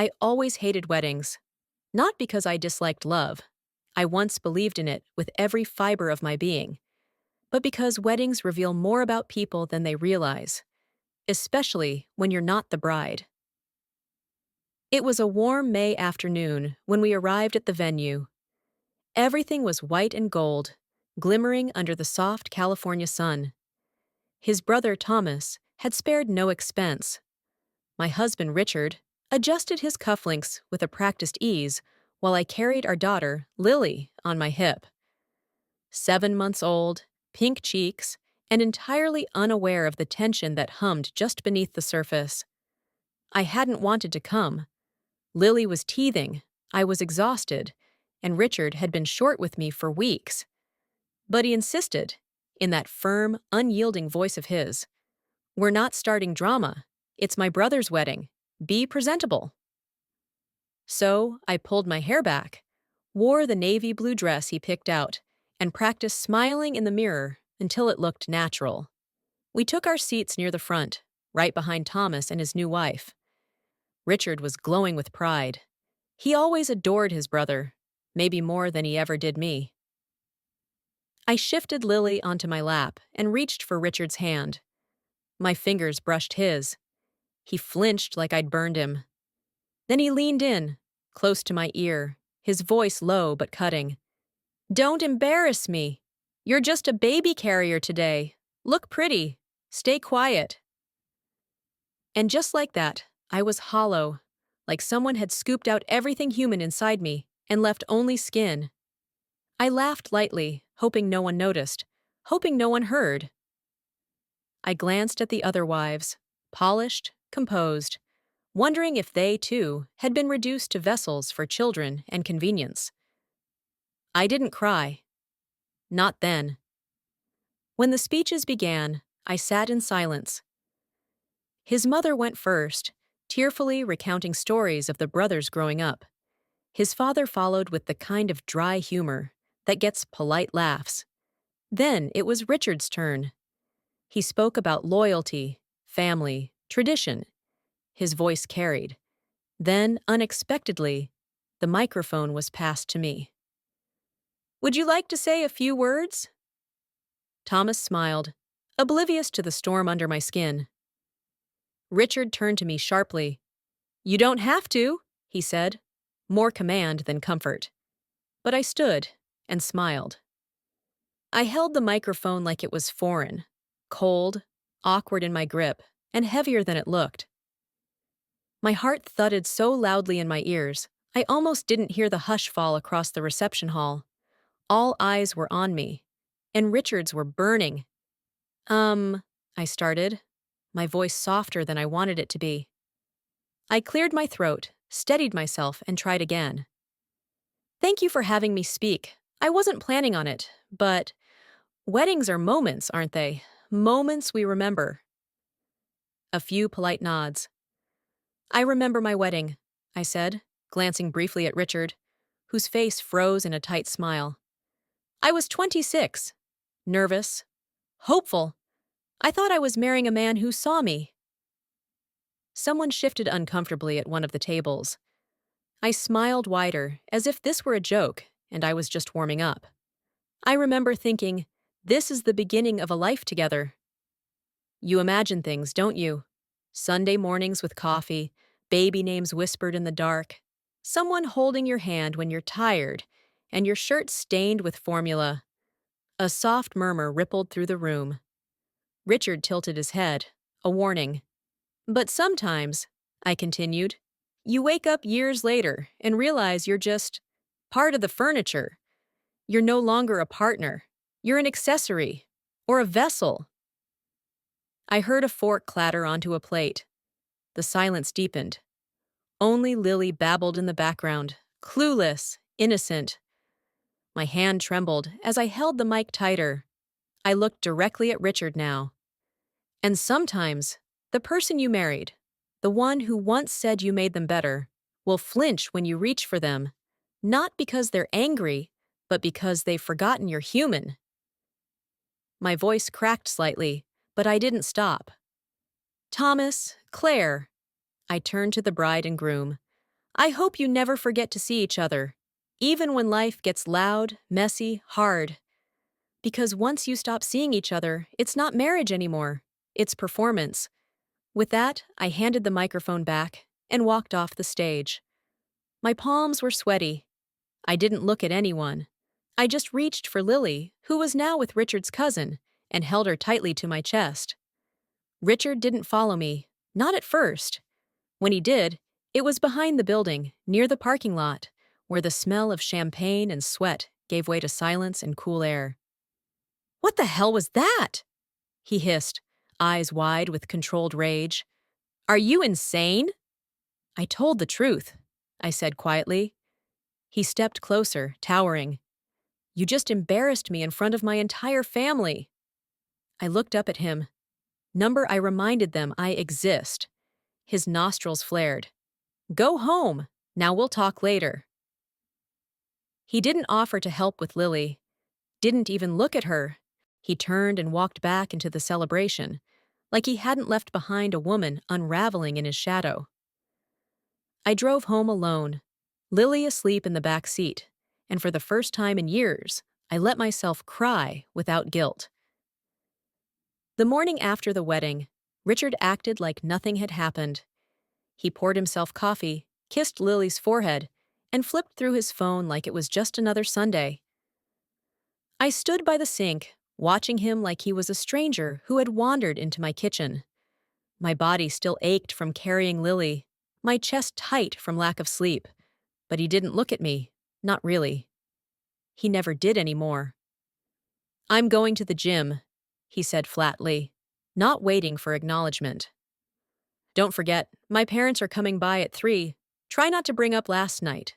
I always hated weddings. Not because I disliked love. I once believed in it with every fiber of my being. But because weddings reveal more about people than they realize, especially when you're not the bride. It was a warm May afternoon when we arrived at the venue. Everything was white and gold, glimmering under the soft California sun. His brother Thomas had spared no expense. My husband Richard adjusted his cufflinks with a practiced ease while I carried our daughter, Lily, on my hip. 7 months old, pink cheeks, and entirely unaware of the tension that hummed just beneath the surface. I hadn't wanted to come. Lily was teething, I was exhausted, and Richard had been short with me for weeks. But he insisted, in that firm, unyielding voice of his, "We're not starting drama. It's my brother's wedding. Be presentable." So I pulled my hair back, wore the navy blue dress he picked out, and practiced smiling in the mirror until it looked natural. We took our seats near the front, right behind Thomas and his new wife. Richard was glowing with pride. He always adored his brother, maybe more than he ever did me. I shifted Lily onto my lap and reached for Richard's hand. My fingers brushed his. He flinched like I'd burned him. Then he leaned in, close to my ear, his voice low but cutting. "Don't embarrass me. You're just a baby carrier today. Look pretty. Stay quiet." And just like that, I was hollow, like someone had scooped out everything human inside me and left only skin. I laughed lightly, hoping no one noticed, hoping no one heard. I glanced at the other wives, polished, composed, wondering if they, too, had been reduced to vessels for children and convenience. I didn't cry. Not then. When the speeches began, I sat in silence. His mother went first, tearfully recounting stories of the brothers growing up. His father followed with the kind of dry humor that gets polite laughs. Then it was Richard's turn. He spoke about loyalty, family, tradition. His voice carried. Then, unexpectedly, the microphone was passed to me. "Would you like to say a few words?" Thomas smiled, oblivious to the storm under my skin. Richard turned to me sharply. "You don't have to," he said, more command than comfort. But I stood and smiled. I held the microphone like it was foreign, cold, awkward in my grip, and heavier than it looked. My heart thudded so loudly in my ears, I almost didn't hear the hush fall across the reception hall. All eyes were on me, and Richard's were burning. I started, my voice softer than I wanted it to be. I cleared my throat, steadied myself, and tried again. "Thank you for having me speak. I wasn't planning on it, but weddings are moments, aren't they? Moments we remember." A few polite nods. "I remember my wedding," I said, glancing briefly at Richard, whose face froze in a tight smile. "I was 26, nervous, hopeful. I thought I was marrying a man who saw me." Someone shifted uncomfortably at one of the tables. I smiled wider, as if this were a joke, and I was just warming up. I remember thinking, this is the beginning of a life together. You imagine things, don't you? Sunday mornings with coffee, baby names whispered in the dark, someone holding your hand when you're tired, and your shirt stained with formula. A soft murmur rippled through the room. Richard tilted his head, a warning. "But sometimes," I continued, "you wake up years later and realize you're just part of the furniture. You're no longer a partner. You're an accessory, or a vessel." I heard a fork clatter onto a plate. The silence deepened. Only Lily babbled in the background, clueless, innocent. My hand trembled as I held the mic tighter. I looked directly at Richard now. "And sometimes, the person you married, the one who once said you made them better, will flinch when you reach for them, not because they're angry, but because they've forgotten you're human." My voice cracked slightly, but I didn't stop. "Thomas, Claire." I turned to the bride and groom. I hope you never forget to see each other, even when life gets loud, messy, hard. Because once you stop seeing each other, it's not marriage anymore. It's performance. With that, I handed the microphone back and walked off the stage. My palms were sweaty. I didn't look at anyone. I just reached for Lily, who was now with Richard's cousin, and held her tightly to my chest. Richard didn't follow me, not at first. When he did, it was behind the building, near the parking lot, where the smell of champagne and sweat gave way to silence and cool air. "What the hell was that?" he hissed, eyes wide with controlled rage. "Are you insane?" "I told the truth," I said quietly. He stepped closer, towering. "You just embarrassed me in front of my entire family." I looked up at him. I reminded them I exist. His nostrils flared. "Go home. Now we'll talk later." He didn't offer to help with Lily. Didn't even look at her. He turned and walked back into the celebration, like he hadn't left behind a woman unraveling in his shadow. I drove home alone, Lily asleep in the back seat, and for the first time in years, I let myself cry without guilt. The morning after the wedding, Richard acted like nothing had happened. He poured himself coffee, kissed Lily's forehead, and flipped through his phone like it was just another Sunday. I stood by the sink, watching him like he was a stranger who had wandered into my kitchen. My body still ached from carrying Lily, my chest tight from lack of sleep. But he didn't look at me, not really. He never did anymore. "I'm going to the gym," he said flatly, not waiting for acknowledgement. "Don't forget, my parents are coming by at 3. Try not to bring up last night."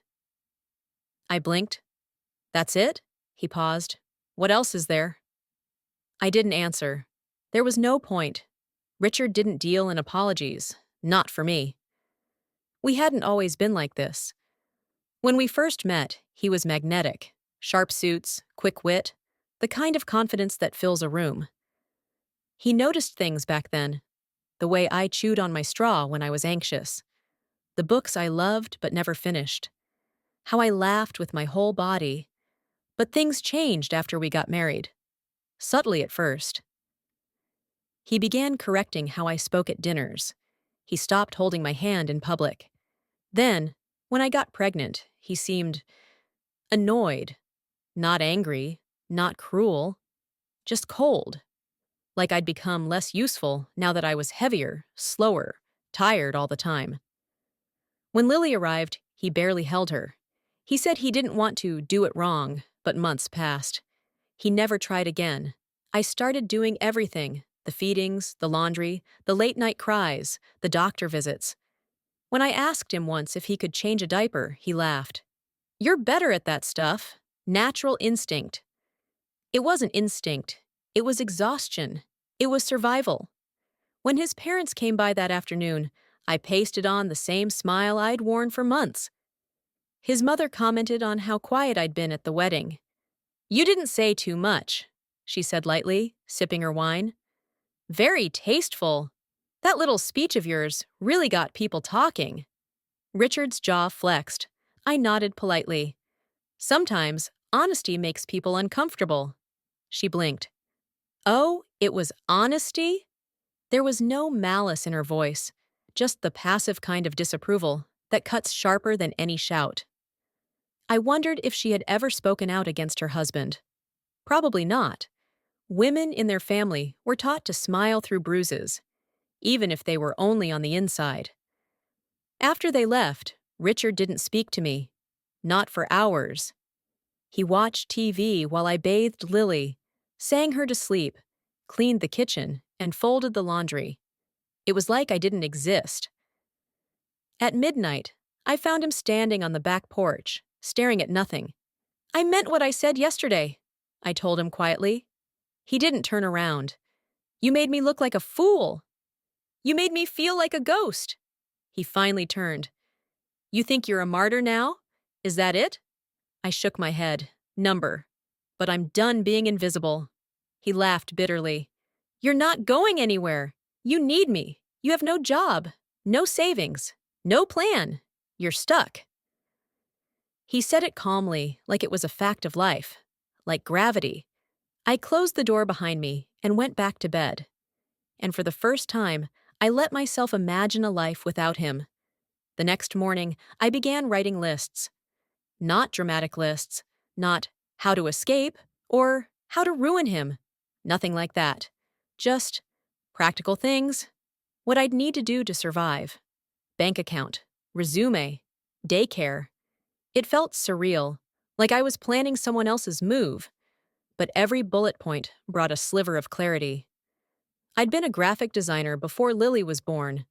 I blinked. "That's it?" He paused. "What else is there?" I didn't answer. There was no point. Richard didn't deal in apologies. Not for me. We hadn't always been like this. When we first met, he was magnetic. Sharp suits, quick wit, the kind of confidence that fills a room. He noticed things back then. The way I chewed on my straw when I was anxious. The books I loved but never finished. How I laughed with my whole body. But things changed after we got married. Subtly at first. He began correcting how I spoke at dinners. He stopped holding my hand in public. Then, when I got pregnant, he seemed annoyed. Not angry, not cruel, just cold. Like I'd become less useful now that I was heavier, slower, tired all the time. When Lily arrived, he barely held her. He said he didn't want to do it wrong, but months passed. He never tried again. I started doing everything: the feedings, the laundry, the late-night cries, the doctor visits. When I asked him once if he could change a diaper, he laughed. "You're better at that stuff. Natural instinct." It wasn't instinct. It was exhaustion. It was survival. When his parents came by that afternoon, I pasted on the same smile I'd worn for months. His mother commented on how quiet I'd been at the wedding. "You didn't say too much," she said lightly, sipping her wine. "Very tasteful. That little speech of yours really got people talking." Richard's jaw flexed. I nodded politely. "Sometimes, honesty makes people uncomfortable." She blinked. "Oh, it was honesty?" There was no malice in her voice, just the passive kind of disapproval that cuts sharper than any shout. I wondered if she had ever spoken out against her husband. Probably not. Women in their family were taught to smile through bruises, even if they were only on the inside. After they left, Richard didn't speak to me. Not for hours. He watched TV while I bathed Lily, sang her to sleep, cleaned the kitchen, and folded the laundry. It was like I didn't exist. At midnight, I found him standing on the back porch, staring at nothing. "I meant what I said yesterday," I told him quietly. He didn't turn around. "You made me look like a fool. You made me feel like a ghost." He finally turned. "You think you're a martyr now? Is that it?" I shook my head. "Number. But I'm done being invisible." He laughed bitterly. "You're not going anywhere. You need me. You have no job, no savings, no plan. You're stuck. He said it calmly, like it was a fact of life, like gravity. I closed the door behind me and went back to bed. And for the first time, I let myself imagine a life without him. The next morning, I began writing lists. Not dramatic lists, not how to escape or how to ruin him. Nothing like that. Just practical things, what I'd need to do to survive. Bank account, resume, daycare. It felt surreal, like I was planning someone else's move, but every bullet point brought a sliver of clarity. I'd been a graphic designer before Lily was born.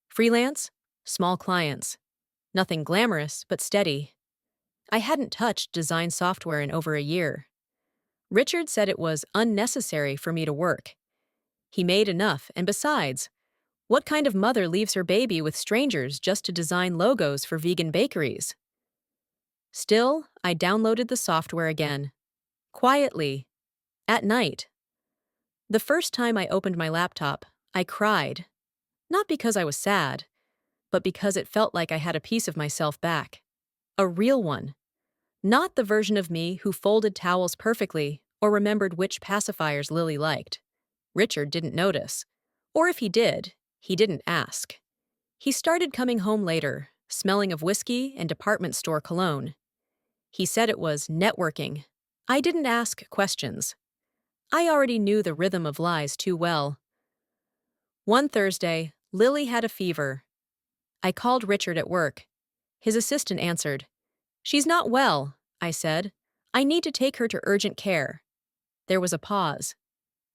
Freelance, small clients. Nothing glamorous, but steady. I hadn't touched design software in over a year. Richard said it was unnecessary for me to work. He made enough, and besides, what kind of mother leaves her baby with strangers just to design logos for vegan bakeries? Still, I downloaded the software again. Quietly. At night. The first time I opened my laptop, I cried. Not because I was sad, but because it felt like I had a piece of myself back. A real one. Not the version of me who folded towels perfectly or remembered which pacifiers Lily liked. Richard didn't notice. Or if he did, he didn't ask. He started coming home later, smelling of whiskey and department store cologne. He said it was networking. I didn't ask questions. I already knew the rhythm of lies too well. One Thursday, Lily had a fever. I called Richard at work. His assistant answered. "She's not well," I said. "I need to take her to urgent care." There was a pause.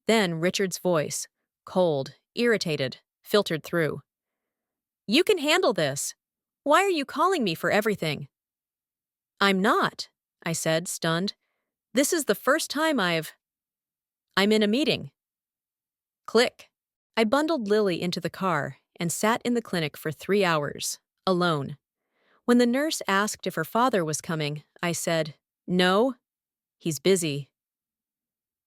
Then Richard's voice, cold, irritated, filtered through. "You can handle this. Why are you calling me for everything?" "I'm not," I said, stunned. "This is the first time I'm in a meeting." Click. I bundled Lily into the car and sat in the clinic for 3 hours, alone. When the nurse asked if her father was coming, I said, "No, he's busy."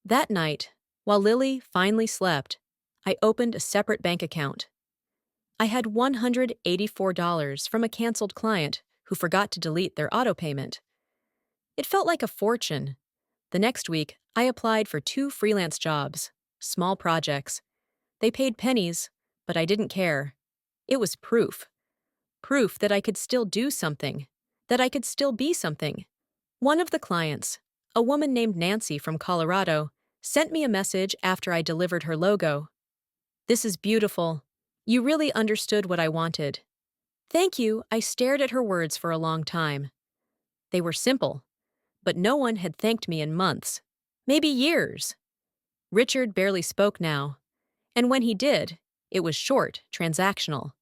That night, while Lily finally slept, I opened a separate bank account. I had $184 from a canceled client who forgot to delete their auto payment. It felt like a fortune. The next week, I applied for 2 freelance jobs, small projects. They paid pennies, but I didn't care. It was proof. Proof that I could still do something, that I could still be something. One of the clients, a woman named Nancy from Colorado, sent me a message after I delivered her logo. "This is beautiful. You really understood what I wanted." "Thank you." I stared at her words for a long time. They were simple, but no one had thanked me in months, maybe years. Richard barely spoke now, and when he did, it was short, transactional.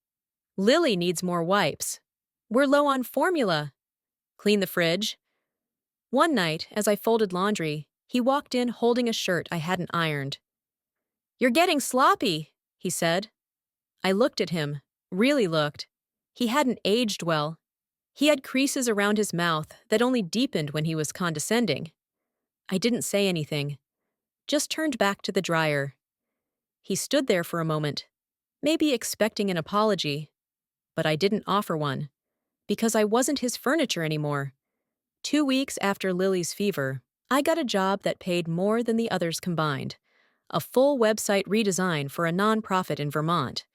"Lily needs more wipes. We're low on formula. Clean the fridge." One night, as I folded laundry, he walked in holding a shirt I hadn't ironed. "You're getting sloppy," he said. I looked at him, really looked. He hadn't aged well. He had creases around his mouth that only deepened when he was condescending. I didn't say anything, just turned back to the dryer. He stood there for a moment, maybe expecting an apology, but I didn't offer one, because I wasn't his furniture anymore. 2 weeks after Lily's fever, I got a job that paid more than the others combined, a full website redesign for a nonprofit in Vermont.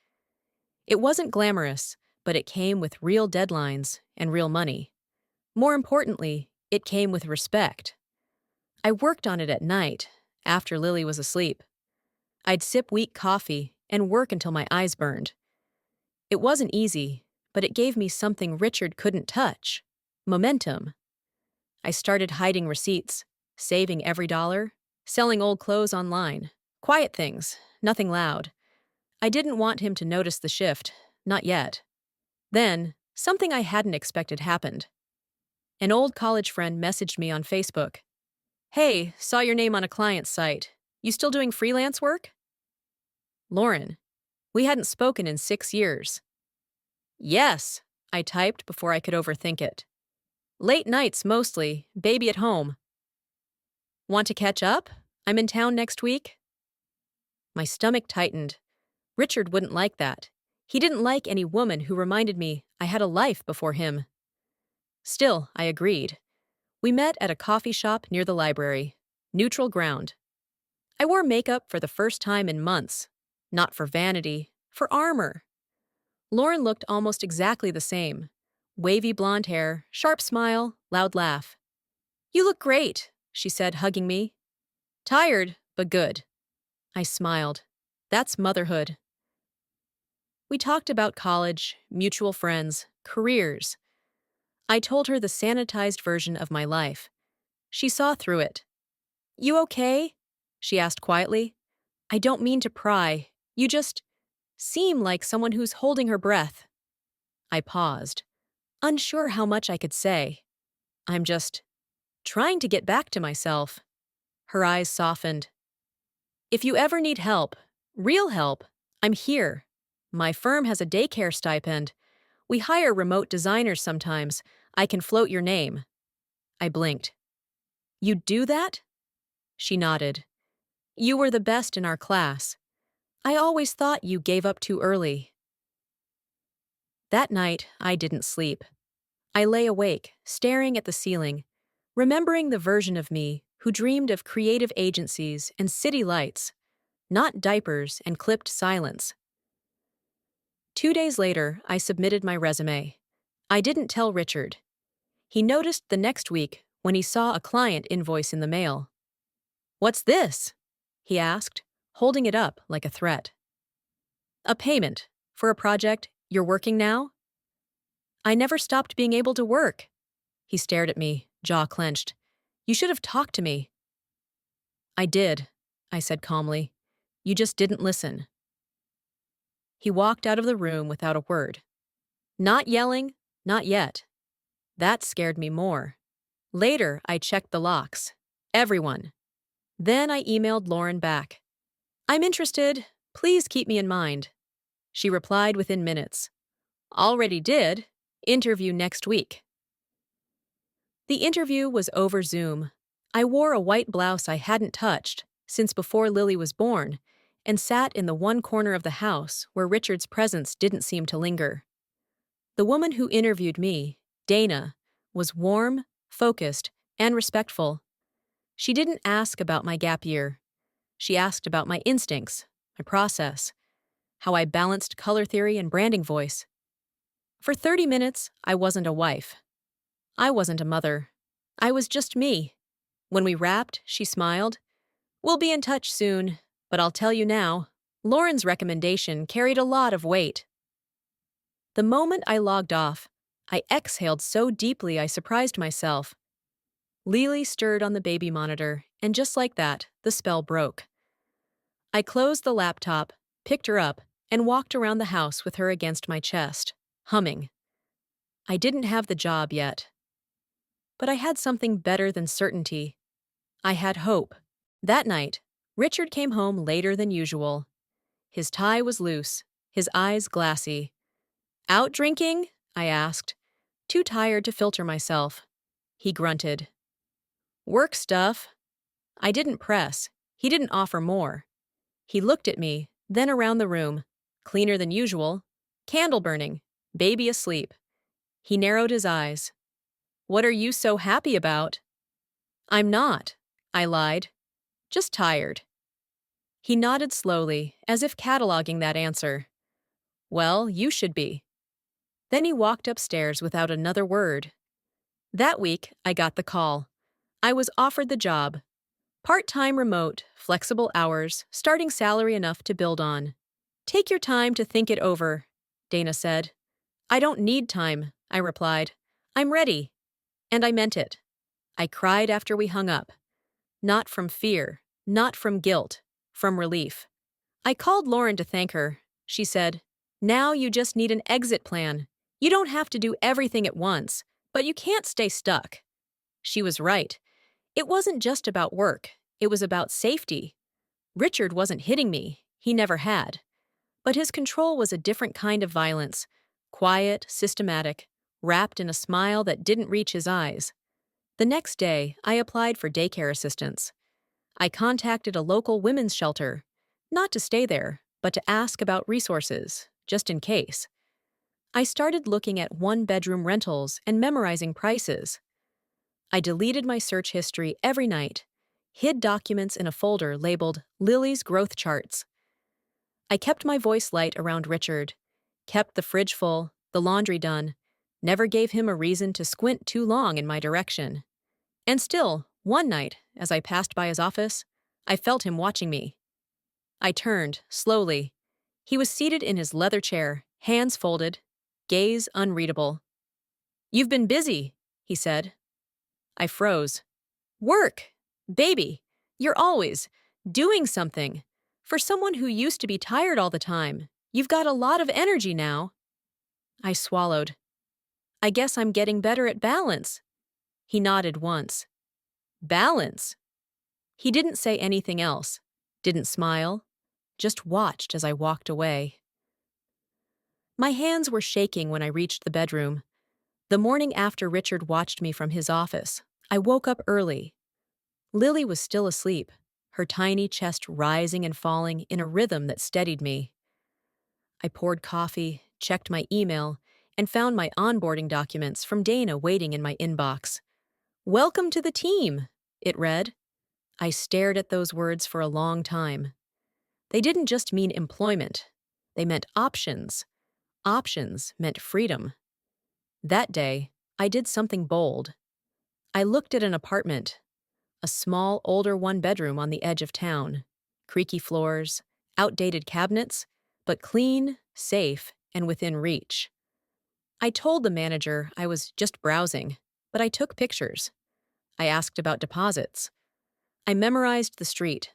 It wasn't glamorous, but it came with real deadlines and real money. More importantly, it came with respect. I worked on it at night, after Lily was asleep. I'd sip weak coffee and work until my eyes burned. It wasn't easy, but it gave me something Richard couldn't touch: momentum. I started hiding receipts, saving every dollar, selling old clothes online. Quiet things, nothing loud. I didn't want him to notice the shift, not yet. Then, something I hadn't expected happened. An old college friend messaged me on Facebook. "Hey, saw your name on a client's site. You still doing freelance work?" Lauren. We hadn't spoken in 6 years. "Yes," I typed before I could overthink it. "Late nights mostly, baby at home." "Want to catch up? I'm in town next week." My stomach tightened. Richard wouldn't like that. He didn't like any woman who reminded me I had a life before him. Still, I agreed. We met at a coffee shop near the library. Neutral ground. I wore makeup for the first time in months. Not for vanity, for armor. Lauren looked almost exactly the same. Wavy blonde hair, sharp smile, loud laugh. "You look great," she said, hugging me. "Tired, but good." I smiled. That's motherhood. We talked about college, mutual friends, careers. I told her the sanitized version of my life. She saw through it. "You okay?" she asked quietly. "I don't mean to pry. You just seem like someone who's holding her breath." I paused, unsure how much I could say. "I'm just trying to get back to myself." Her eyes softened. "If you ever need help, real help, I'm here. My firm has a daycare stipend. We hire remote designers sometimes. I can float your name." I blinked. "You do that?" She nodded. "You were the best in our class. I always thought you gave up too early." That night, I didn't sleep. I lay awake, staring at the ceiling, remembering the version of me who dreamed of creative agencies and city lights, not diapers and clipped silence. 2 days later, I submitted my resume. I didn't tell Richard. He noticed the next week when he saw a client invoice in the mail. "What's this?" he asked, holding it up like a threat. "A payment for a project you're working now?" "I never stopped being able to work." He stared at me, jaw clenched. "You should have talked to me." "I did," I said calmly. "You just didn't listen." He walked out of the room without a word. Not yelling, not yet. That scared me more. Later, I checked the locks. Everyone. Then I emailed Lauren back. "I'm interested. Please keep me in mind." She replied within minutes. "Already did. Interview next week." The interview was over Zoom. I wore a white blouse I hadn't touched since before Lily was born and sat in the one corner of the house where Richard's presence didn't seem to linger. The woman who interviewed me, Dana, was warm, focused, and respectful. She didn't ask about my gap year. She asked about my instincts, my process, how I balanced color theory and branding voice. For 30 minutes, I wasn't a wife. I wasn't a mother. I was just me. When we wrapped, she smiled. "We'll be in touch soon, but I'll tell you now, Lauren's recommendation carried a lot of weight." The moment I logged off, I exhaled so deeply I surprised myself. Lily stirred on the baby monitor, and just like that, the spell broke. I closed the laptop, picked her up, and walked around the house with her against my chest, humming. I didn't have the job yet. But I had something better than certainty. I had hope. That night, Richard came home later than usual. His tie was loose, his eyes glassy. "Out drinking?" I asked, too tired to filter myself. He grunted. "Work stuff." I didn't press. He didn't offer more. He looked at me, then around the room. Cleaner than usual. Candle burning. Baby asleep. He narrowed his eyes. "What are you so happy about?" "I'm not," I lied. "Just tired." He nodded slowly, as if cataloging that answer. "Well, you should be." Then he walked upstairs without another word. That week, I got the call. I was offered the job. Part-time remote, flexible hours, starting salary enough to build on. "Take your time to think it over," Dana said. "I don't need time," I replied. "I'm ready." And I meant it. I cried after we hung up. Not from fear, not from guilt, from relief. I called Lauren to thank her. She said, "Now you just need an exit plan. You don't have to do everything at once, but you can't stay stuck." She was right. It wasn't just about work. It was about safety. Richard wasn't hitting me. He never had. But his control was a different kind of violence. Quiet, systematic, wrapped in a smile that didn't reach his eyes. The next day, I applied for daycare assistance. I contacted a local women's shelter, not to stay there, but to ask about resources, just in case. I started looking at one-bedroom rentals and memorizing prices. I deleted my search history every night, hid documents in a folder labeled Lily's Growth Charts. I kept my voice light around Richard, kept the fridge full, the laundry done, never gave him a reason to squint too long in my direction. And still, one night, as I passed by his office, I felt him watching me. I turned, slowly. He was seated in his leather chair, hands folded, gaze unreadable. "You've been busy," he said. I froze. "Work! Baby, you're always doing something. For someone who used to be tired all the time, you've got a lot of energy now." I swallowed. "I guess I'm getting better at balance." He nodded once. "Balance?" He didn't say anything else, didn't smile, just watched as I walked away. My hands were shaking when I reached the bedroom. The morning after Richard watched me from his office, I woke up early. Lily was still asleep, her tiny chest rising and falling in a rhythm that steadied me. I poured coffee, checked my email, and found my onboarding documents from Dana waiting in my inbox. "Welcome to the team," it read. I stared at those words for a long time. They didn't just mean employment. They meant options. Options meant freedom. That day, I did something bold. I looked at an apartment, a small, older one-bedroom on the edge of town. Creaky floors, outdated cabinets, but clean, safe, and within reach. I told the manager I was just browsing, but I took pictures. I asked about deposits. I memorized the street.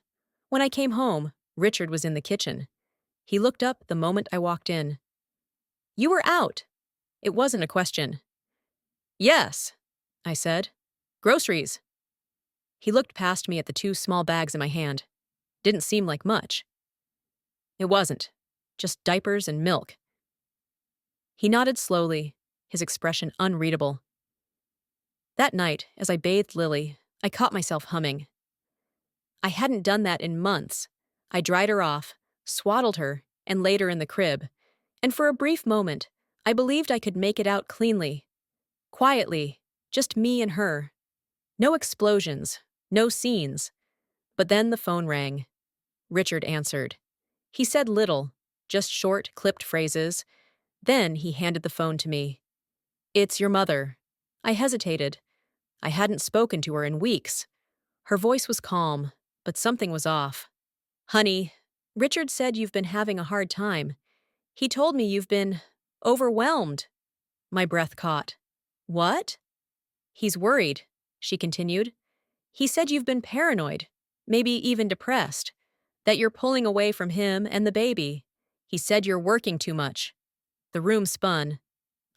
When I came home, Richard was in the kitchen. He looked up the moment I walked in. "You were out." It wasn't a question. "Yes," I said. "Groceries." He looked past me at the two small bags in my hand. Didn't seem like much. It wasn't. Just diapers and milk. He nodded slowly, his expression unreadable. That night, as I bathed Lily, I caught myself humming. I hadn't done that in months. I dried her off, swaddled her, and laid her in the crib. And for a brief moment, I believed I could make it out cleanly. Quietly, just me and her. No explosions, no scenes. But then the phone rang. Richard answered. He said little, just short, clipped phrases. Then he handed the phone to me. "It's your mother." I hesitated. I hadn't spoken to her in weeks. Her voice was calm, but something was off. "Honey, Richard said you've been having a hard time. He told me you've been overwhelmed." My breath caught. "What?" "He's worried," she continued. "He said you've been paranoid, maybe even depressed, that you're pulling away from him and the baby. He said you're working too much." The room spun.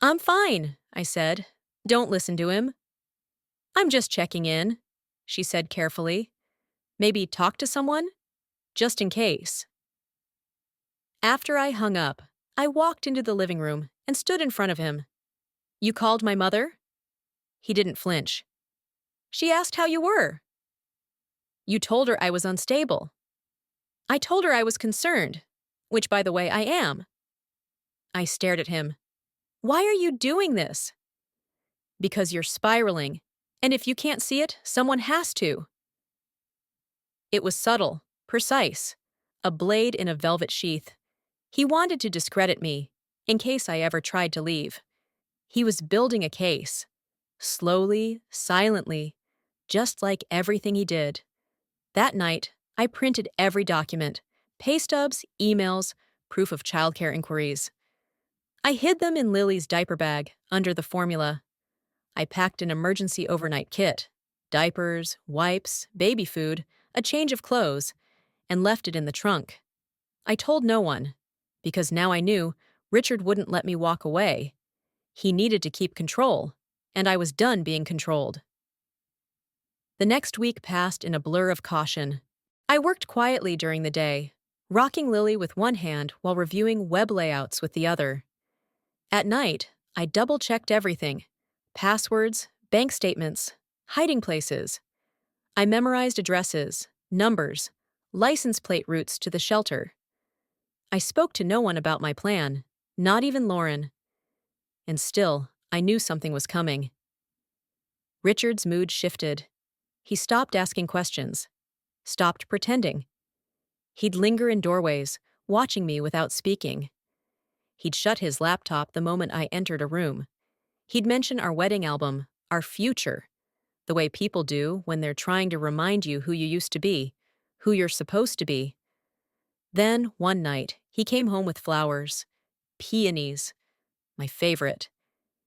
"I'm fine," I said. "Don't listen to him." "I'm just checking in," she said carefully. "Maybe talk to someone? Just in case." After I hung up, I walked into the living room and stood in front of him. "You called my mother?" He didn't flinch. "She asked how you were." "You told her I was unstable." "I told her I was concerned, which, by the way, I am." I stared at him. "Why are you doing this?" "Because you're spiraling, and if you can't see it, someone has to." It was subtle, precise, a blade in a velvet sheath. He wanted to discredit me, in case I ever tried to leave. He was building a case. Slowly, silently, just like everything he did. That night, I printed every document, pay stubs, emails, proof of childcare inquiries. I hid them in Lily's diaper bag, under the formula. I packed an emergency overnight kit, diapers, wipes, baby food, a change of clothes, and left it in the trunk. I told no one, because now I knew Richard wouldn't let me walk away. He needed to keep control, and I was done being controlled. The next week passed in a blur of caution. I worked quietly during the day, rocking Lily with one hand while reviewing web layouts with the other. At night, I double-checked everything: passwords, bank statements, hiding places. I memorized addresses, numbers, license plate routes to the shelter. I spoke to no one about my plan. Not even Lauren. And still, I knew something was coming. Richard's mood shifted. He stopped asking questions, stopped pretending. He'd linger in doorways, watching me without speaking. He'd shut his laptop the moment I entered a room. He'd mention our wedding album, our future, the way people do when they're trying to remind you who you used to be, who you're supposed to be. Then, one night, he came home with flowers. Peonies, my favorite.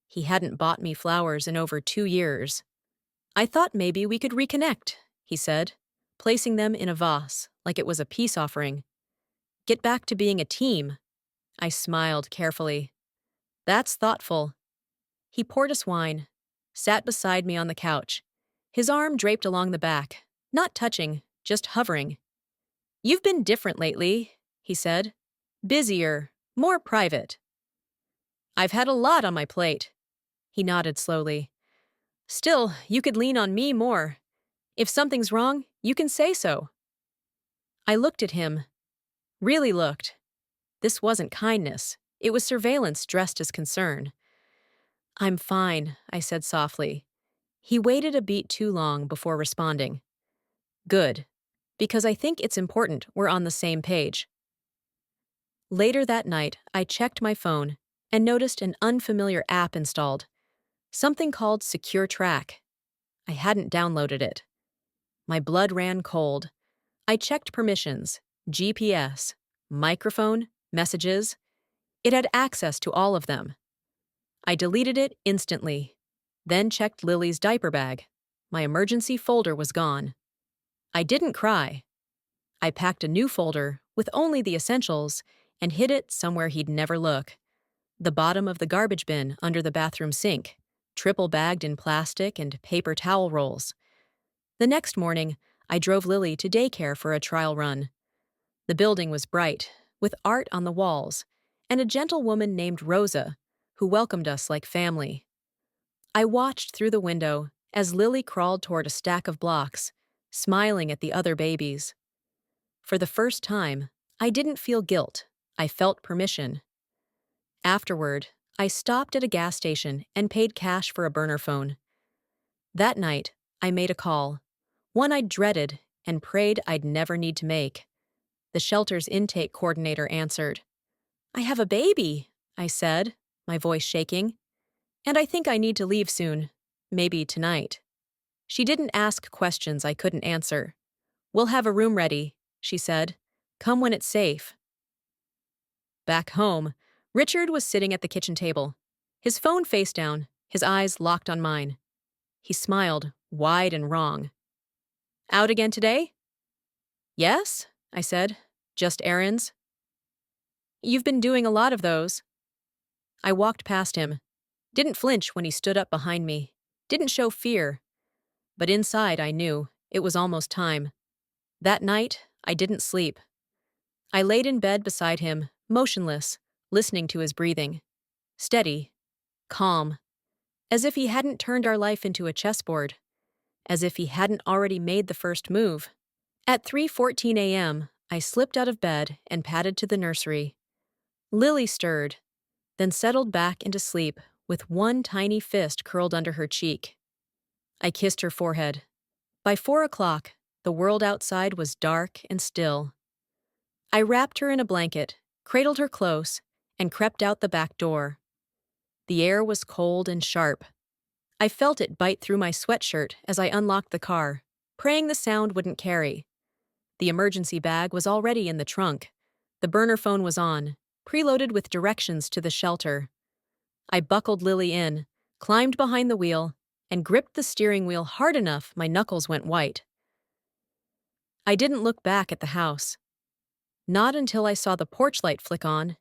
He hadn't bought me flowers in over 2 years. I thought maybe we could reconnect, he said, placing them in a vase like it was a peace offering. Get back to being a team. I smiled carefully. That's thoughtful. He poured us wine, sat beside me on the couch, his arm draped along the back, not touching, just hovering. You've been different lately, he said. Busier, more private. I've had a lot on my plate. He nodded slowly. Still, you could lean on me more. If something's wrong, you can say so. I looked at him. Really looked. This wasn't kindness. It was surveillance dressed as concern. I'm fine, I said softly. He waited a beat too long before responding. Good, because I think it's important we're on the same page. Later that night, I checked my phone and noticed an unfamiliar app installed, something called Secure Track. I hadn't downloaded it. My blood ran cold. I checked permissions, GPS, microphone, messages. It had access to all of them. I deleted it instantly, then checked Lily's diaper bag. My emergency folder was gone. I didn't cry. I packed a new folder with only the essentials and hid it somewhere he'd never look. The bottom of the garbage bin under the bathroom sink, triple bagged in plastic and paper towel rolls. The next morning, I drove Lily to daycare for a trial run. The building was bright, with art on the walls, and a gentle woman named Rosa, who welcomed us like family. I watched through the window as Lily crawled toward a stack of blocks, smiling at the other babies. For the first time, I didn't feel guilt. I felt permission. Afterward, I stopped at a gas station and paid cash for a burner phone. That night, I made a call, one I'd dreaded and prayed I'd never need to make. The shelter's intake coordinator answered. I have a baby, I said, my voice shaking. And I think I need to leave soon, maybe tonight. She didn't ask questions I couldn't answer. We'll have a room ready, she said. Come when it's safe. Back home, Richard was sitting at the kitchen table, his phone face down, his eyes locked on mine. He smiled, wide and wrong. Out again today? Yes, I said. Just errands? You've been doing a lot of those. I walked past him. Didn't flinch when he stood up behind me. Didn't show fear. But inside I knew it was almost time. That night, I didn't sleep. I laid in bed beside him, motionless, listening to his breathing. Steady, calm, as if he hadn't turned our life into a chessboard, as if he hadn't already made the first move. At 3:14 a.m., I slipped out of bed and padded to the nursery. Lily stirred, then settled back into sleep with one tiny fist curled under her cheek. I kissed her forehead. By 4 o'clock, the world outside was dark and still. I wrapped her in a blanket, cradled her close, and crept out the back door. The air was cold and sharp. I felt it bite through my sweatshirt as I unlocked the car, praying the sound wouldn't carry. The emergency bag was already in the trunk. The burner phone was on, preloaded with directions to the shelter. I buckled Lily in, climbed behind the wheel, and gripped the steering wheel hard enough my knuckles went white. I didn't look back at the house. Not until I saw the porch light flick on.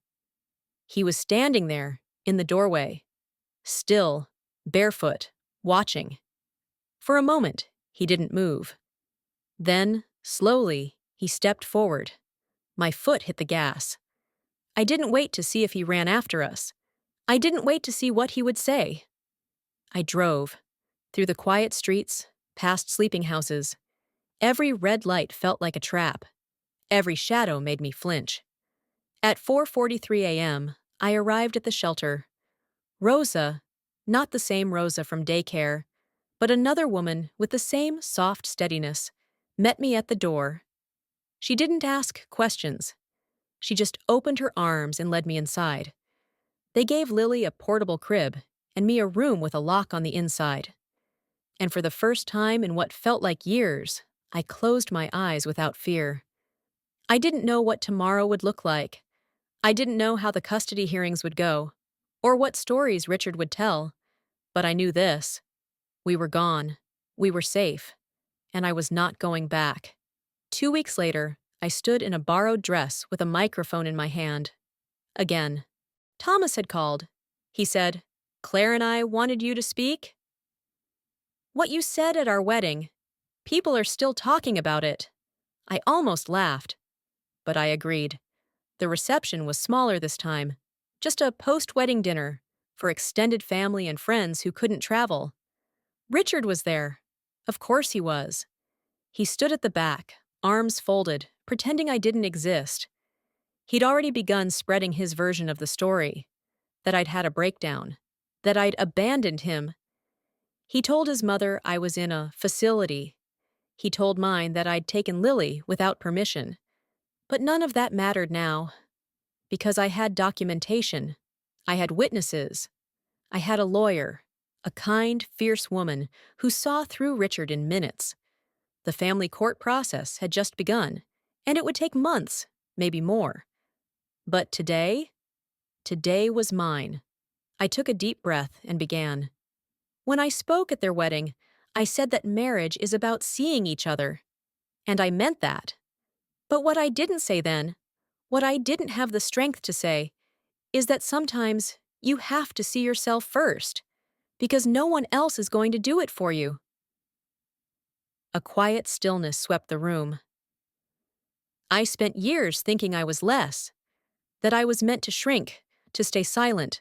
He was standing there, in the doorway, still, barefoot, watching. For a moment, he didn't move. Then, slowly, he stepped forward. My foot hit the gas. I didn't wait to see if he ran after us. I didn't wait to see what he would say. I drove, through the quiet streets, past sleeping houses. Every red light felt like a trap. Every shadow made me flinch. At 4:43 a.m., I arrived at the shelter. Rosa, not the same Rosa from daycare, but another woman with the same soft steadiness, met me at the door. She didn't ask questions. She just opened her arms and led me inside. They gave Lily a portable crib and me a room with a lock on the inside. And for the first time in what felt like years, I closed my eyes without fear. I didn't know what tomorrow would look like. I didn't know how the custody hearings would go, or what stories Richard would tell, but I knew this. We were gone. We were safe. And I was not going back. 2 weeks later, I stood in a borrowed dress with a microphone in my hand. Again. Thomas had called. He said, "Claire and I wanted you to speak." "What you said at our wedding. People are still talking about it." I almost laughed, but I agreed. The reception was smaller this time, just a post-wedding dinner for extended family and friends who couldn't travel. Richard was there. Of course he was. He stood at the back, arms folded, pretending I didn't exist. He'd already begun spreading his version of the story, that I'd had a breakdown, that I'd abandoned him. He told his mother I was in a facility. He told mine that I'd taken Lily without permission. But none of that mattered now, because I had documentation. I had witnesses. I had a lawyer, a kind, fierce woman who saw through Richard in minutes. The family court process had just begun, and it would take months, maybe more. But today was mine. I took a deep breath and began. When I spoke at their wedding, I said that marriage is about seeing each other. And I meant that. But what I didn't say then, what I didn't have the strength to say, is that sometimes you have to see yourself first, because no one else is going to do it for you. A quiet stillness swept the room. I spent years thinking I was less, that I was meant to shrink, to stay silent,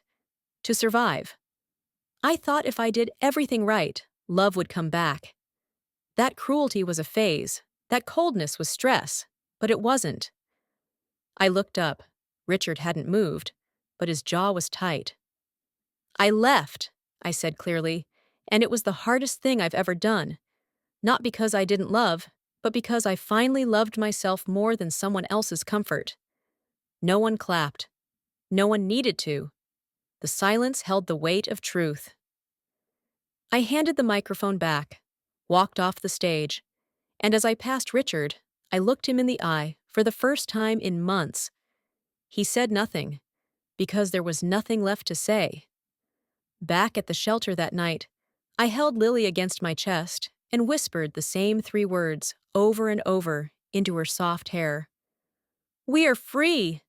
to survive. I thought if I did everything right, love would come back. That cruelty was a phase, that coldness was stress, but it wasn't. I looked up. Richard hadn't moved, but his jaw was tight. "I left," I said clearly, "and it was the hardest thing I've ever done. Not because I didn't love, but because I finally loved myself more than someone else's comfort." No one clapped. No one needed to. The silence held the weight of truth. I handed the microphone back, walked off the stage, and as I passed Richard, I looked him in the eye for the first time in months. He said nothing, because there was nothing left to say. Back at the shelter that night, I held Lily against my chest and whispered the same 3 words over and over into her soft hair. "We are free!"